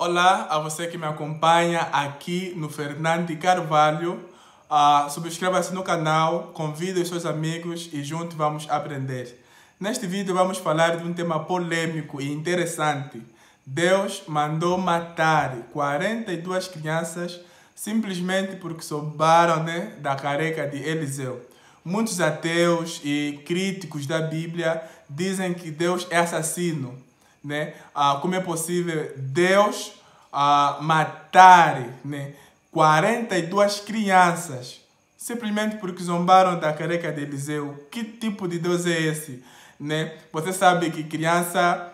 Olá a você que me acompanha aqui no Fernando Carvalho. Subscreva-se no canal, convide os seus amigos e juntos vamos aprender. Neste vídeo vamos falar de um tema polêmico e interessante. Deus mandou matar 42 crianças simplesmente porque souberam da careca de Eliseu. Muitos ateus e críticos da Bíblia dizem que Deus é assassino. Como é possível Deus matar 42 crianças simplesmente porque zombaram da careca de Eliseu? Que tipo de Deus é esse? Você sabe que criança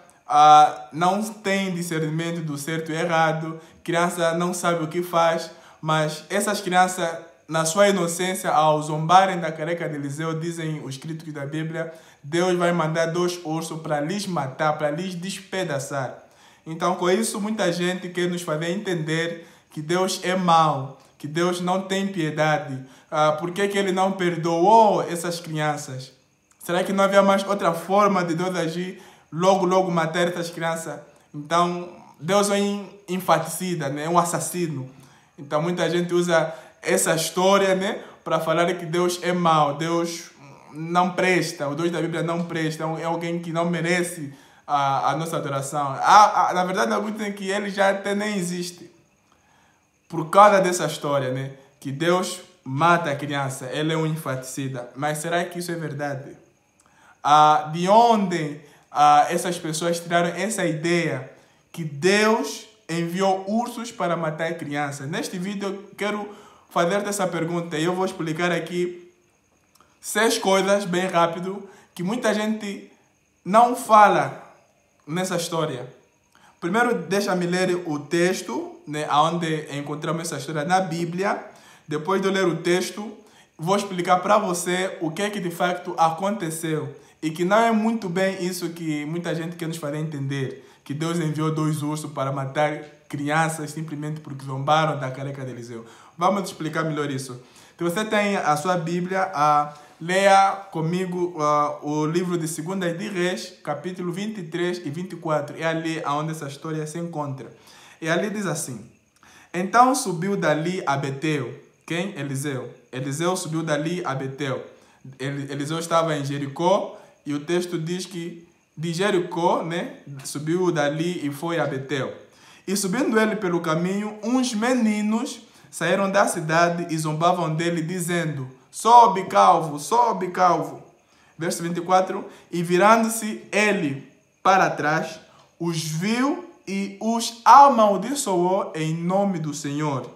não tem discernimento do certo e errado, criança não sabe o que faz, mas essas crianças, na sua inocência, ao zombarem da careca de Eliseu, dizem os críticos da Bíblia, Deus vai mandar 2 ursos para lhes matar, para lhes despedaçar. Então, com isso, muita gente quer nos fazer entender que Deus é mau, que Deus não tem piedade. Por que Ele não perdoou essas crianças? Será que não havia mais outra forma de Deus agir? Logo matar essas crianças? Então, Deus é um infaticida, é um assassino. Então, muita gente usa essa história para falar que Deus é mau, Deus não presta, o Deus da Bíblia não presta, é alguém que não merece a nossa adoração. Na verdade, alguns dizem que ele já até nem existe. Por causa dessa história, que Deus mata a criança, ele é um infaticida. Mas será que isso é verdade? De onde essas pessoas tiraram essa ideia que Deus enviou ursos para matar a criança? Neste vídeo eu quero fazer essa pergunta e eu vou explicar aqui 6 coisas bem rápido que muita gente não fala nessa história. Primeiro, deixa-me ler o texto, onde encontramos essa história na Bíblia. Depois de eu ler o texto, vou explicar para você o que de facto aconteceu. E que não é muito bem isso que muita gente quer nos fazer entender. Que Deus enviou 2 ursos para matar crianças simplesmente porque zombaram da careca de Eliseu. Vamos explicar melhor isso. Se você tem a sua Bíblia, leia comigo o livro de 2 de Reis, capítulo 23 e 24. É ali onde essa história se encontra. E ali diz assim: Então subiu dali a Betel. Quem? Eliseu. Eliseu subiu dali a Betel. Eliseu estava em Jericó e o texto diz que de Jericó, subiu dali e foi a Betel. E subindo ele pelo caminho, uns meninos saíram da cidade e zombavam dele, dizendo: Sobe, calvo, sobe, calvo. Verso 24. E virando-se ele para trás, os viu e os amaldiçoou em nome do Senhor.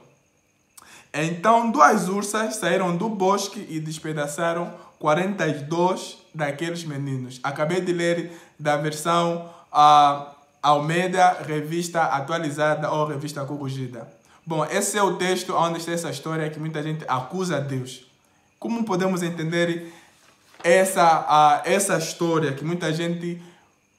Então 2 ursas saíram do bosque e despedaçaram 42 daqueles meninos. Acabei de ler da versão Almeida, revista atualizada ou revista corrigida. Bom, esse é o texto onde está essa história que muita gente acusa a Deus. Como podemos entender essa história que muita gente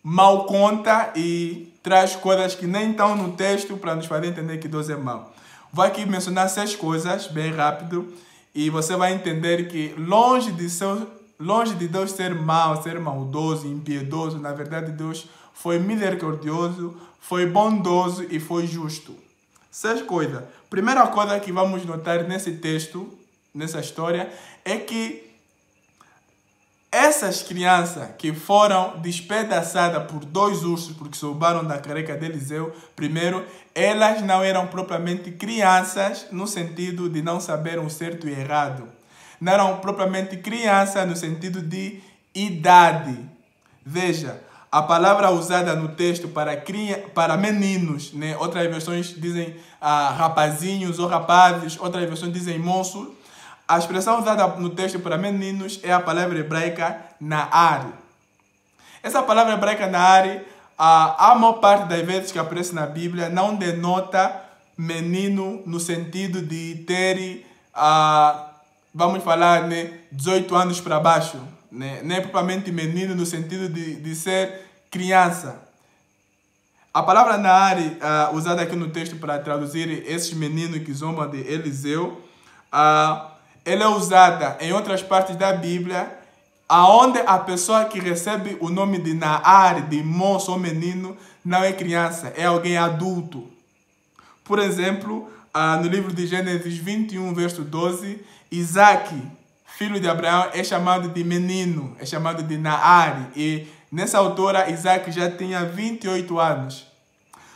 mal conta e traz coisas que nem estão no texto para nos fazer entender que Deus é mau? Vou aqui mencionar 6 coisas bem rápido e você vai entender que longe de Deus ser mau, ser maldoso, impiedoso, na verdade Deus foi misericordioso, foi bondoso e foi justo. 6 coisas. Primeira coisa que vamos notar nesse texto, nessa história, é que essas crianças que foram despedaçadas por 2 ursos porque souberam da careca de Eliseu, primeiro, elas não eram propriamente crianças no sentido de não saber o certo e errado. Não eram propriamente crianças no sentido de idade. Veja, a palavra usada no texto para meninos, outras versões dizem rapazinhos ou rapazes, outras versões dizem moços. A expressão usada no texto para meninos é a palavra hebraica Naar. Essa palavra hebraica Naar, a maior parte das vezes que aparece na Bíblia, não denota menino no sentido de ter, vamos falar, 18 anos para baixo. Nem é propriamente menino no sentido de ser criança. A palavra Naar, usada aqui no texto para traduzir esses meninos que zombam de Eliseu, ela é usada em outras partes da Bíblia, aonde a pessoa que recebe o nome de Naar, de moço ou menino, não é criança, é alguém adulto. Por exemplo, no livro de Gênesis 21, verso 12, Isaac, filho de Abraão, é chamado de menino, é chamado de Naari. E nessa altura, Isaac já tinha 28 anos.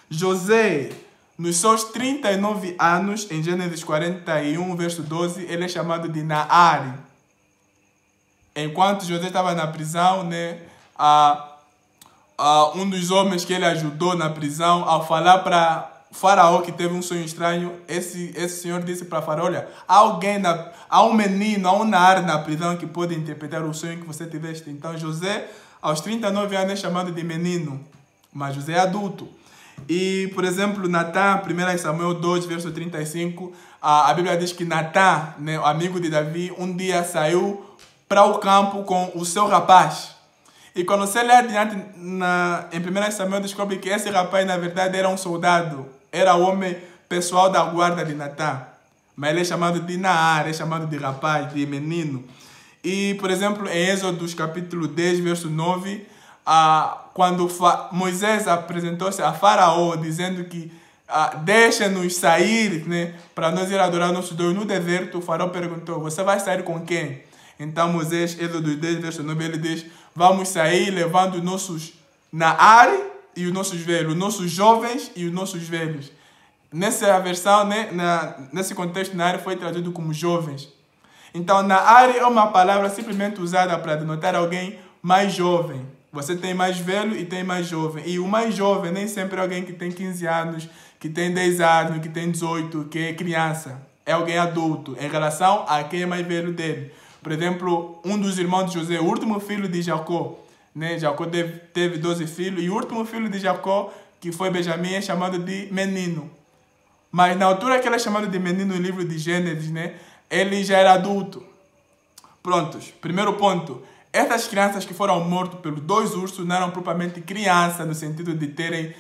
José, nos seus 39 anos, em Gênesis 41, verso 12, ele é chamado de Naari. Enquanto José estava na prisão, né, um dos homens que ele ajudou na prisão, ao falar para Faraó que teve um sonho estranho, esse senhor disse para Faraó: olha, há um menino, há um Naari na prisão que pode interpretar o sonho que você tiveste. Então José, aos 39 anos, é chamado de menino, mas José é adulto. E, por exemplo, Natã, 1 Samuel 2, verso 35, a Bíblia diz que Natã, né, o amigo de Davi, um dia saiu para o campo com o seu rapaz. E quando você lê adiante em 1 Samuel, descobre que esse rapaz, na verdade, era um soldado. Era o homem pessoal da guarda de Natã. Mas ele é chamado de Naari, é chamado de rapaz, de menino. E, por exemplo, em Êxodo, capítulo 10, verso 9, quando Moisés apresentou-se a Faraó, dizendo que deixa-nos sair, né, para nós ir adorar nosso Deus no deserto, o Faraó perguntou: você vai sair com quem? Então Moisés, Êxodo 10, verso 9, ele diz: vamos sair levando os nossos Naari e os nossos velhos, os nossos jovens e os nossos velhos. Nessa versão, né, nesse contexto, Naari foi traduzido como jovens. Então, Naari é uma palavra simplesmente usada para denotar alguém mais jovem. Você tem mais velho e tem mais jovem. E o mais jovem nem sempre é alguém que tem 15 anos, que tem 10 anos, que tem 18, que é criança. É alguém adulto em relação a quem é mais velho dele. Por exemplo, um dos irmãos de José, o último filho de Jacó, né? Jacó teve 12 filhos, e o último filho de Jacó, que foi Benjamim, é chamado de menino. Mas na altura que ele é chamado de menino no livro de Gênesis, né, ele já era adulto. Prontos. Primeiro ponto. Essas crianças que foram mortas pelos 2 ursos não eram propriamente crianças, no sentido de terem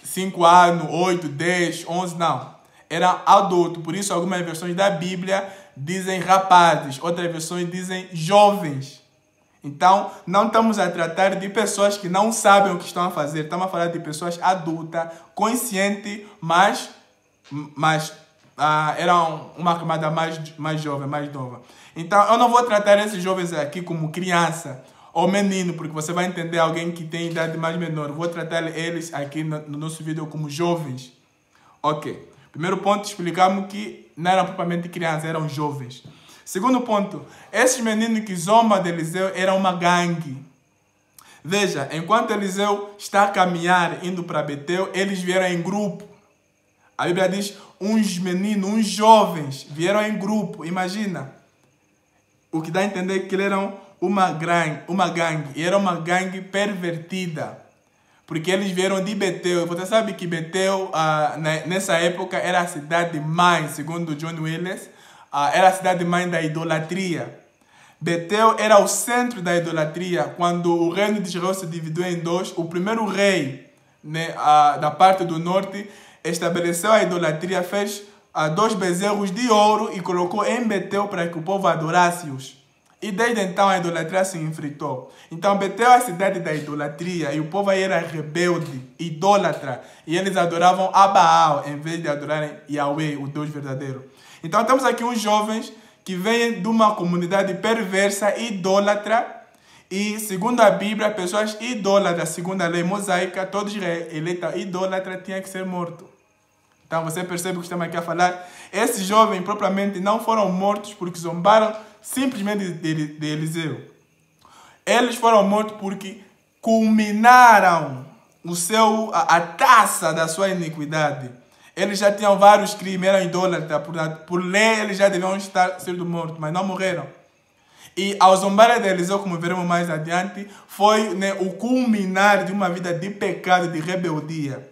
5 anos, 8, 10, 11, não. Eram adultos. Por isso, algumas versões da Bíblia dizem rapazes, outras versões dizem jovens. Então, não estamos a tratar de pessoas que não sabem o que estão a fazer. Estamos a falar de pessoas adultas, conscientes, mas eram uma camada mais jovem, mais nova. Então, eu não vou tratar esses jovens aqui como criança ou menino, porque você vai entender alguém que tem idade mais menor. Vou tratar eles aqui no nosso vídeo como jovens. Ok. Primeiro ponto, explicamos que não eram propriamente crianças, eram jovens. Segundo ponto, esses meninos que zombam de Eliseu eram uma gangue. Veja, enquanto Eliseu está a caminhar, indo para Betel, eles vieram em grupo. A Bíblia diz, uns meninos, uns jovens, vieram em grupo. Imagina. O que dá a entender que eles eram uma gangue. E era uma gangue pervertida. Porque eles vieram de Betel. Você sabe que Betel, nessa época, era a cidade-mãe, segundo John Willis, era a cidade-mãe da idolatria. Betel era o centro da idolatria. Quando o reino de Israel se dividiu em 2, o primeiro rei, né, da parte do norte, estabeleceu a idolatria, fez 2 bezerros de ouro e colocou em Betel para que o povo adorasse-os. E desde então a idolatria se infiltrou. Então Betel é a cidade da idolatria e o povo aí era rebelde, idólatra. E eles adoravam a Baal em vez de adorarem Yahweh, o Deus verdadeiro. Então temos aqui uns jovens que vêm de uma comunidade perversa, idólatra. E segundo a Bíblia, pessoas idólatras, segundo a lei mosaica, todos eleitos idólatras tinham que ser mortos. Então você percebe o que estamos aqui a falar. Esses jovens propriamente não foram mortos porque zombaram simplesmente de Eliseu. Eles foram mortos porque culminaram a taça da sua iniquidade. Eles já tinham vários crimes, eram idólatras. Por lei, eles já deviam estar sendo mortos, mas não morreram. E ao zombar de Eliseu, como veremos mais adiante, foi, né, o culminar de uma vida de pecado, de rebeldia.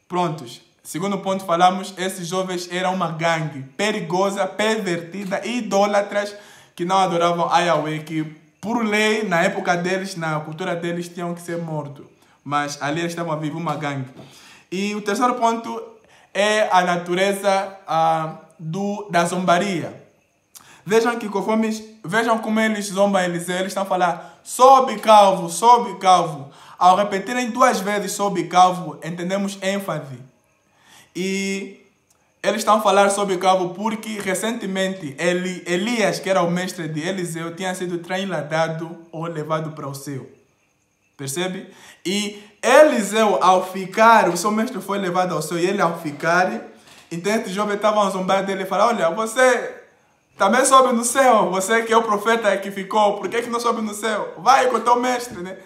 Prontos. Segundo ponto, falamos, esses jovens eram uma gangue perigosa, pervertida, idólatras, que não adoravam a Yahweh, que por lei, na época deles, na cultura deles, tinham que ser mortos. Mas ali eles estavam vivos, uma gangue. E o terceiro ponto é a natureza da zombaria. Vejam como eles zombam Eliseu. Eles estão falando, sobe calvo, sobe calvo. Ao repetirem 2 vezes sobe calvo, entendemos ênfase. E eles estão a falar sobre o calvo porque recentemente Elias, que era o mestre de Eliseu, tinha sido trasladado ou levado para o céu. Percebe? E Eliseu, ao ficar, o seu mestre foi levado ao céu, e ele ao ficar, então esses jovens estavam a zombar dele e falaram: olha, você também sobe no céu, você que é o profeta que ficou, por que não sobe no céu? Vai com o teu mestre, né?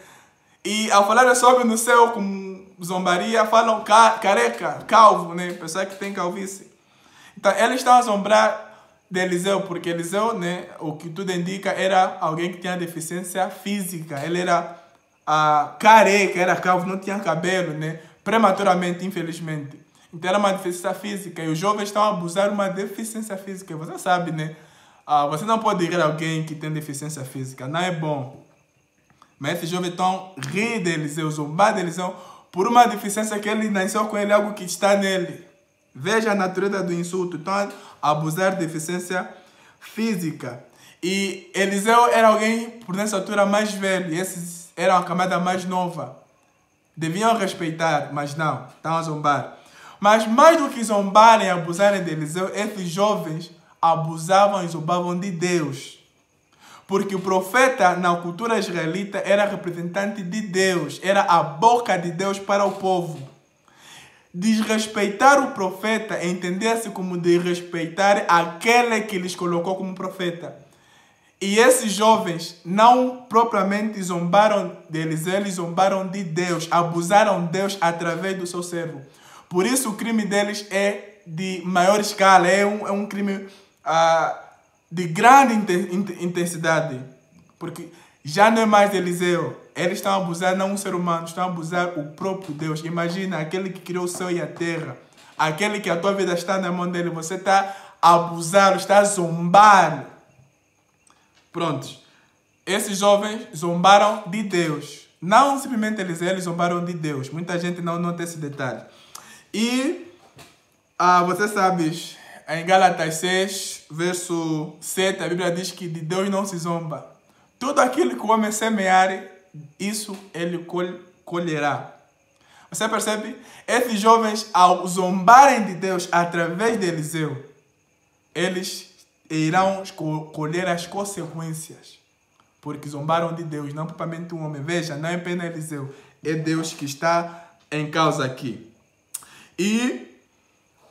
E ao falar sobe no céu com zombaria, falam careca, calvo, né? Pessoa que tem calvície. Então eles estão a zombrar de Eliseu, porque Eliseu, né, o que tudo indica, era alguém que tinha deficiência física. Ele era careca, era calvo, não tinha cabelo, né? Prematuramente, infelizmente. Então era uma deficiência física. E os jovens estão a abusar de uma deficiência física. Você sabe, né? Você não pode ir a alguém que tem deficiência física. Não é bom. Mas esses jovens estão rir de Eliseu, zombar de Eliseu, por uma deficiência que ele nasceu com ele, algo que está nele. Veja a natureza do insulto. Estão a abusar de deficiência física. E Eliseu era alguém, por nessa altura, mais velho. E esses eram a camada mais nova. Deviam respeitar, mas não. Estão a zombar. Mas mais do que zombarem e abusarem de Eliseu, esses jovens abusavam e zombavam de Deus. Porque o profeta, na cultura israelita, era representante de Deus. Era a boca de Deus para o povo. Desrespeitar o profeta entendia-se como desrespeitar aquele que lhes colocou como profeta. E esses jovens não propriamente zombaram de Eliseu, eles zombaram de Deus. Abusaram de Deus através do seu servo. Por isso o crime deles é de maior escala, é um crime de grande intensidade. Porque já não é mais de Eliseu. Eles estão a abusar não um ser humano, estão a abusar o próprio Deus. Imagina, aquele que criou o céu e a terra. Aquele que a tua vida está na mão dele. Você está a abusar, está a zombar. Prontos. Esses jovens zombaram de Deus. Não simplesmente eles zombaram de Deus. Muita gente não nota esse detalhe. E você sabe, em Gálatas 6, verso 7, a Bíblia diz que de Deus não se zomba. Tudo aquilo que o homem semear, isso ele colherá. Você percebe? Esses jovens, ao zombarem de Deus através de Eliseu, eles irão colher as consequências. Porque zombaram de Deus, não propriamente um homem. Veja, não é apenas Eliseu, é Deus que está em causa aqui. E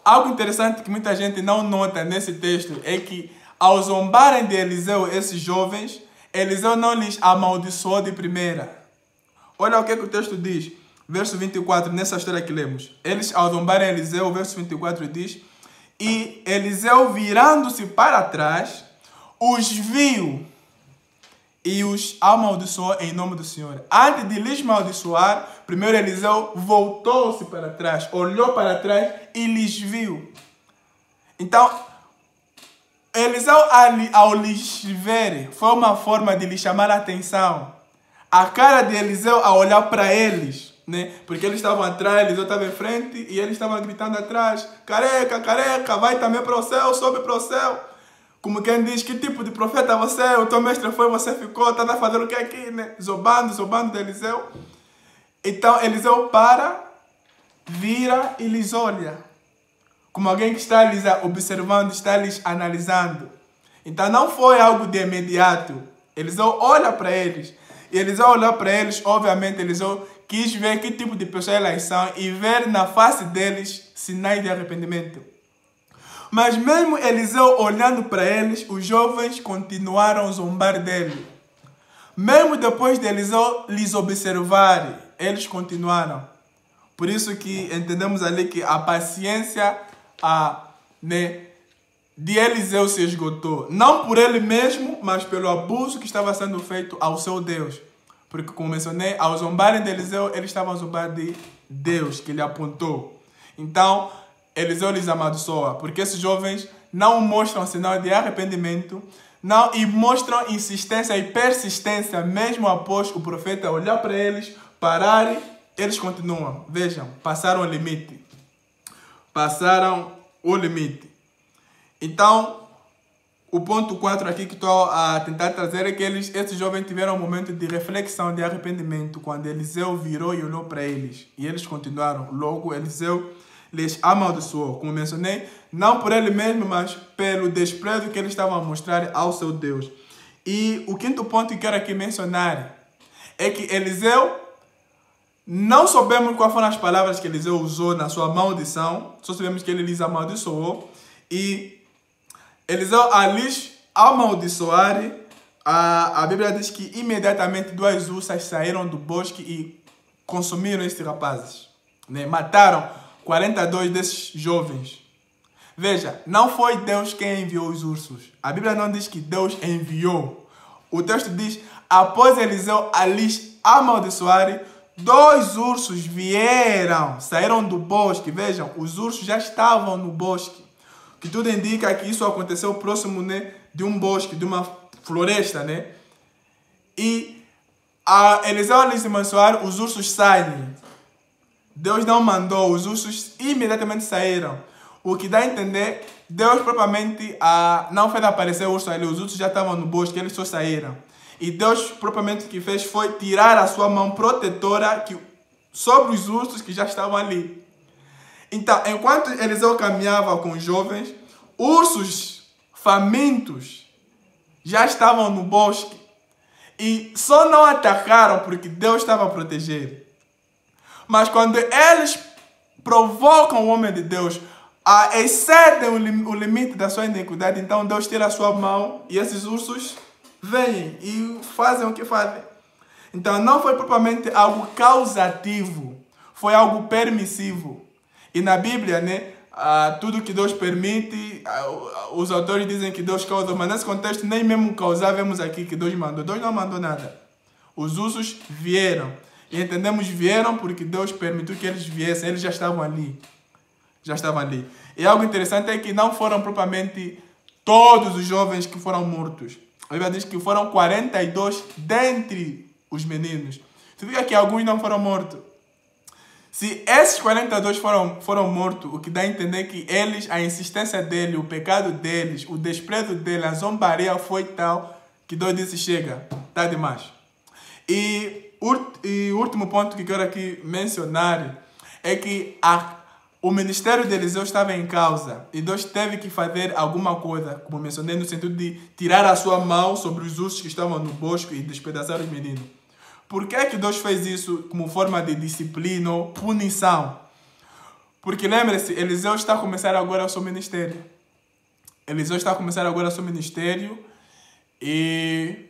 algo interessante que muita gente não nota nesse texto é que, ao zombarem de Eliseu, esses jovens, Eliseu não lhes amaldiçoou de primeira. Olha o que o texto diz, verso 24, nessa história que lemos. Eles, ao zombarem Eliseu, o verso 24 diz: e Eliseu, virando-se para trás, os viu e os amaldiçoou em nome do Senhor. Antes de lhes amaldiçoar, primeiro Eliseu voltou-se para trás, olhou para trás e lhes viu. Então, Eliseu, ao lhes ver, foi uma forma de lhes chamar a atenção. A cara de Eliseu a olhar para eles, né? Porque eles estavam atrás, Eliseu estava em frente e eles estavam gritando atrás: careca, careca, vai também para o céu, sobe para o céu. Como quem diz: que tipo de profeta você é? O teu mestre foi, você ficou, está a fazer o que aqui, né? Zombando de Eliseu. Então Eliseu vira e lhes olha. Como alguém que está lhes observando, está lhes analisando. Então não foi algo de imediato. Eliseu olha para eles. E Eliseu olhou para eles, obviamente Eliseu quis ver que tipo de pessoas elas são e ver na face deles sinais de arrependimento. Mas mesmo Eliseu olhando para eles, os jovens continuaram a zombar dele. Mesmo depois de Eliseu lhes observar, eles continuaram. Por isso que entendemos ali que a paciência de Eliseu se esgotou. Não por ele mesmo, mas pelo abuso que estava sendo feito ao seu Deus. Porque, como mencionei, ao zombarem de Eliseu, eles estavam a zombar de Deus, que lhe apontou. Então, Eliseu lhes amaldiçoa, porque esses jovens não mostram sinal de arrependimento, não, e mostram insistência e persistência, mesmo após o profeta olhar para eles, pararem, eles continuam. Vejam, passaram o limite. Passaram o limite. Então, o ponto 4 aqui que estou a tentar trazer é que esses jovens tiveram um momento de reflexão, de arrependimento, quando Eliseu virou e olhou para eles. E eles continuaram. Logo, Eliseu lhes amaldiçoou, como mencionei, não por ele mesmo, mas pelo desprezo que eles estavam a mostrar ao seu Deus. E o quinto ponto que quero aqui mencionar é que Eliseu, não sabemos quais foram as palavras que Eliseu usou na sua maldição, só sabemos que ele lhes amaldiçoou. E Eliseu, a lhes amaldiçoar, a Bíblia diz que imediatamente duas ursas saíram do bosque e consumiram esses rapazes. Né? Mataram 42 desses jovens. Veja, não foi Deus quem enviou os ursos. A Bíblia não diz que Deus enviou. O texto diz, após Eliseu a lhes amaldiçoar, 2 ursos vieram, saíram do bosque. Vejam, os ursos já estavam no bosque. Que tudo indica que isso aconteceu próximo, né, de um bosque, de uma floresta, né? E a Eliseu lhes amaldiçoar, os ursos saem. Deus não mandou, os ursos imediatamente saíram. O que dá a entender, Deus propriamente não fez aparecer o urso ali, os ursos já estavam no bosque, eles só saíram. E Deus propriamente o que fez foi tirar a sua mão protetora sobre os ursos que já estavam ali. Então, enquanto Eliseu caminhava com os jovens, ursos famintos já estavam no bosque e só não atacaram porque Deus estava a proteger. Mas quando eles provocam o homem de Deus, excedem o limite da sua iniquidade, então Deus tira a sua mão e esses ursos vêm e fazem o que fazem. Então não foi propriamente algo causativo, foi algo permissivo. E na Bíblia, né, tudo que Deus permite, os autores dizem que Deus causa, mas nesse contexto nem mesmo causar vemos aqui que Deus mandou. Deus não mandou nada. Os ursos vieram. E entendemos vieram porque Deus permitiu que eles viessem, eles já estavam ali. Já estavam ali. E algo interessante é que não foram propriamente todos os jovens que foram mortos. A Bíblia diz que foram 42 dentre os meninos. Significa que alguns não foram mortos. Se esses 42 foram mortos, o que dá a entender que eles, a insistência dele, o pecado deles, o desprezo dele, a zombaria foi tal que Deus disse, chega, tá demais. E o último ponto que quero aqui mencionar é que o ministério de Eliseu estava em causa e Deus teve que fazer alguma coisa, como mencionei, no sentido de tirar a sua mão sobre os ursos que estavam no bosque e despedaçar os meninos. Por que que Deus fez isso como forma de disciplina ou punição? Porque lembre-se, Eliseu está a começar agora o seu ministério. Eliseu está a começar agora o seu ministério e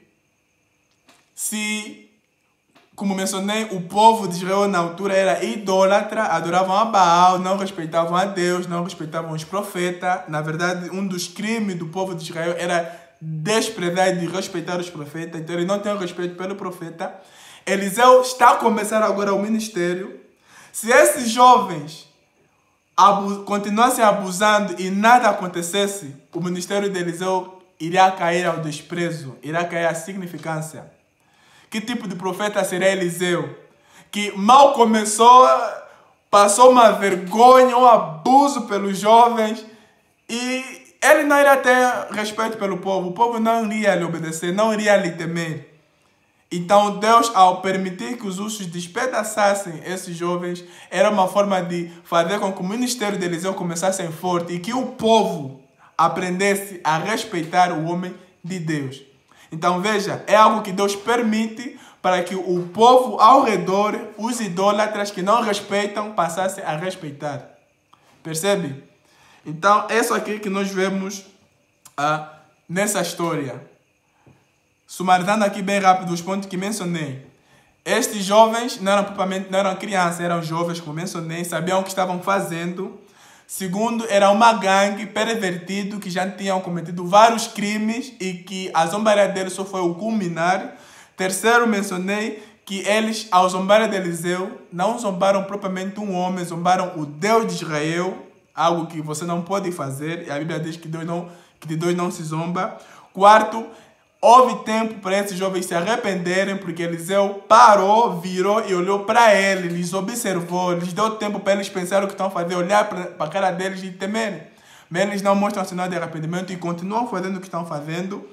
como mencionei, o povo de Israel na altura era idólatra, adoravam a Baal, não respeitavam a Deus, não respeitavam os profetas. Na verdade, um dos crimes do povo de Israel era desprezar e respeitar os profetas. Então, eles não tinham respeito pelo profeta. Eliseu está a começar agora o ministério. Se esses jovens continuassem abusando e nada acontecesse, o ministério de Eliseu iria cair ao desprezo, iria cair à significância. Que tipo de profeta seria Eliseu? Que mal começou, passou uma vergonha, um abuso pelos jovens e ele não iria ter respeito pelo povo. O povo não iria lhe obedecer, não iria lhe temer. Então Deus, ao permitir que os ursos despedaçassem esses jovens, era uma forma de fazer com que o ministério de Eliseu começasse forte e que o povo aprendesse a respeitar o homem de Deus. Então veja, é algo que Deus permite para que o povo ao redor, os idólatras que não respeitam, passassem a respeitar. Percebe? Então é isso aqui que nós vemos nessa história. Sumarizando aqui bem rápido os pontos que mencionei. Estes jovens não eram crianças, eram jovens, como mencionei, sabiam o que estavam fazendo. Segundo, era uma gangue pervertido que já tinham cometido vários crimes e que a zombaria deles só foi o culminar. Terceiro, mencionei que eles, ao zombar de Eliseu, não zombaram propriamente um homem, zombaram o Deus de Israel, algo que você não pode fazer, e a Bíblia diz que de Deus não se zomba. Quarto, houve tempo para esses jovens se arrependerem, porque Eliseu parou, virou e olhou para eles, lhes observou, lhes deu tempo para eles pensarem o que estão fazendo, olhar para a cara deles e temerem. Mas eles não mostram sinal de arrependimento e continuam fazendo o que estão fazendo.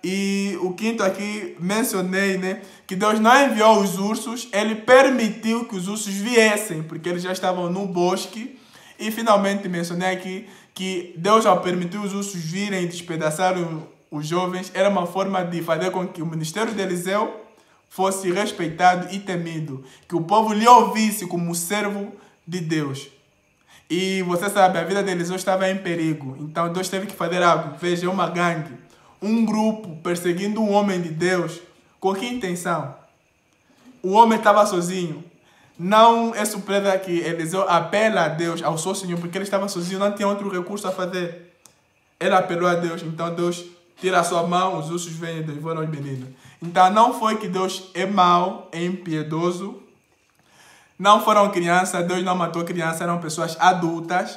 E o quinto aqui, mencionei, né, que Deus não enviou os ursos, ele permitiu que os ursos viessem, porque eles já estavam no bosque. E finalmente mencionei aqui que Deus, ao permitir os ursos virem e despedaçar os jovens, era uma forma de fazer com que o ministério de Eliseu fosse respeitado e temido, que o povo lhe ouvisse como servo de Deus. E você sabe, a vida de Eliseu estava em perigo, então Deus teve que fazer algo. Veja, uma gangue, um grupo perseguindo um homem de Deus. Com que intenção? O homem estava sozinho. Não é surpresa que Eliseu apela a Deus, ao seu Senhor, porque ele estava sozinho, não tinha outro recurso a fazer. Ele apelou a Deus, então Deus tira a sua mão, os ursos vêm e devoram os meninos. Então não foi que Deus é mau, é impiedoso. Não foram crianças, Deus não matou crianças, eram pessoas adultas.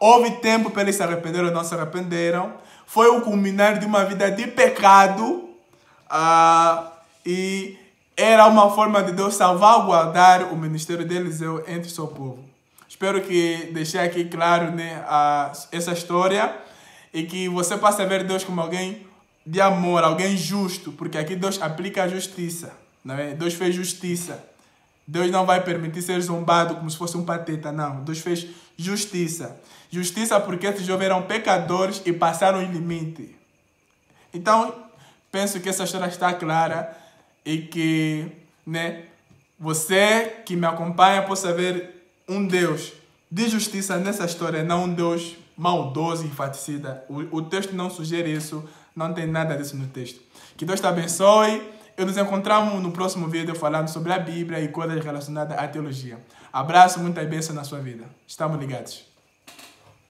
Houve tempo para eles se arrependeram ou não se arrependeram. Foi o culminar de uma vida de pecado. E era uma forma de Deus salvaguardar o ministério de Eliseu entre o seu povo. Espero que deixei aqui claro, né, essa história. E que você possa ver Deus como alguém de amor, alguém justo. Porque aqui Deus aplica a justiça. Não é? Deus fez justiça. Deus não vai permitir ser zombado como se fosse um pateta, não. Deus fez justiça. Justiça porque esses jovens eram pecadores e passaram o limite. Então, penso que essa história está clara e que, né, você que me acompanha possa ver um Deus de justiça nessa história, não um Deus maldoso e infaticida. O texto não sugere isso, não tem nada disso no texto. Que Deus te abençoe. E nos encontramos no próximo vídeo falando sobre a Bíblia e coisas relacionadas à teologia. Abraço, muita bênção na sua vida. Estamos ligados.